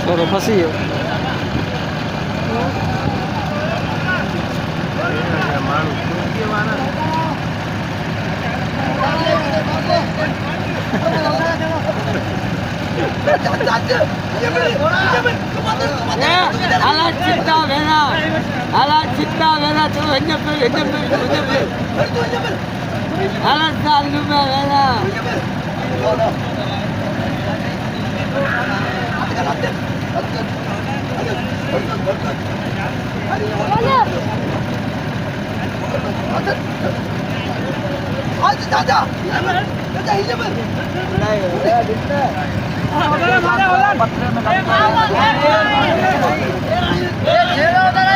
छोरो फसी गयो। Alat cipta vena tu hanya alat selalu vena. Mana